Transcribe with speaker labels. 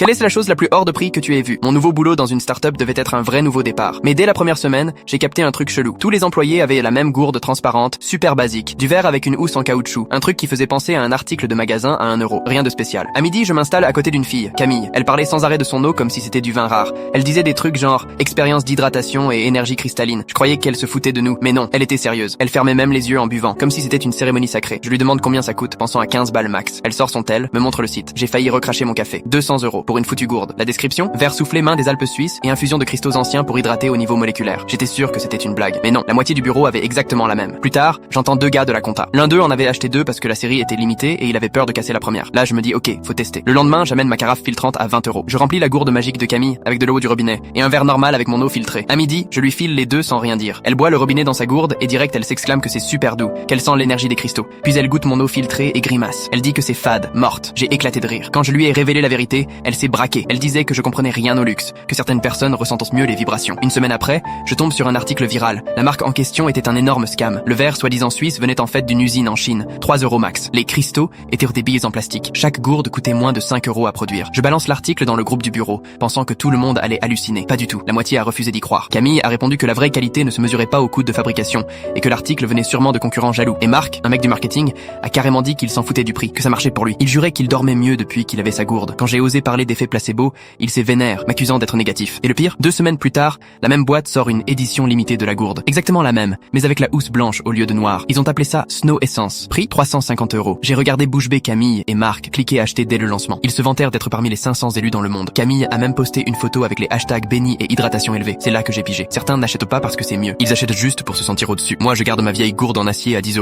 Speaker 1: Quelle est la chose la plus hors de prix que tu aies vue? Mon nouveau boulot dans une start-up devait être un vrai nouveau départ. Mais dès la première semaine, j'ai capté un truc chelou. Tous les employés avaient la même gourde transparente, super basique, du verre avec une housse en caoutchouc, un truc qui faisait penser à un article de magasin à 1 euro. Rien de spécial. À midi, je m'installe à côté d'une fille, Camille. Elle parlait sans arrêt de son eau comme si c'était du vin rare. Elle disait des trucs genre expérience d'hydratation et énergie cristalline. Je croyais qu'elle se foutait de nous, mais non, elle était sérieuse. Elle fermait même les yeux en buvant, comme si c'était une cérémonie sacrée. Je lui demande combien ça coûte, pensant à 15 balles max. Elle sort son tel, me montre le site. J'ai failli recracher mon café. 200 € pour une foutue gourde. La description: verre soufflé main des Alpes suisses et infusion de cristaux anciens pour hydrater au niveau moléculaire. J'étais sûr que c'était une blague. Mais non, la moitié du bureau avait exactement la même. Plus tard, j'entends 2 gars de la compta. L'un d'eux en avait acheté 2 parce que la série était limitée et il avait peur de casser la première. Là, je me dis ok, faut tester. Le lendemain, j'amène ma carafe filtrante à 20 €. Je remplis la gourde magique de Camille avec de l'eau du robinet et un verre normal avec mon eau filtrée. À midi, je lui file les 2 sans rien dire. Elle boit le robinet dans sa gourde et direct elle s'exclame que c'est super doux, qu'elle sent l'énergie des cristaux. Puis elle goûte mon eau filtrée et grimace. Elle dit que c'est fade, morte. J'ai éclaté de rire. Quand je lui ai révélé la vérité, elle s'est braquée. Elle disait que je comprenais rien au luxe, que certaines personnes ressentent mieux les vibrations. Une semaine après, je tombe sur un article viral. La marque en question était un énorme scam. Le verre, soi-disant suisse, venait en fait d'une usine en Chine. 3 € max. Les cristaux étaient des billes en plastique. Chaque gourde coûtait moins de 5 € à produire. Je balance l'article dans le groupe du bureau, pensant que tout le monde allait halluciner. Pas du tout. La moitié a refusé d'y croire. Camille a répondu que la vraie qualité ne se mesurait pas au coût de fabrication et que l'article venait sûrement de concurrents jaloux. Et Marc, un mec du marketing, a carrément dit qu'il s'en foutait du prix, que ça marchait pour lui. Il jurait qu'il dormait mieux depuis qu'il avait sa gourde. Quand j'ai osé parler d'effet placebo, il s'est vénère, m'accusant d'être négatif. Et le pire, 2 semaines plus tard, la même boîte sort une édition limitée de la gourde. Exactement la même, mais avec la housse blanche au lieu de noir. Ils ont appelé ça Snow Essence. Prix 350 €. J'ai regardé bouche bée Camille et Marc cliquer acheter dès le lancement. Ils se vantèrent d'être parmi les 500 élus dans le monde. Camille a même posté une photo avec les hashtags béni et hydratation élevée. C'est là que j'ai pigé. Certains n'achètent pas parce que c'est mieux. Ils achètent juste pour se sentir au-dessus. Moi, je garde ma vieille gourde en acier à 10 €.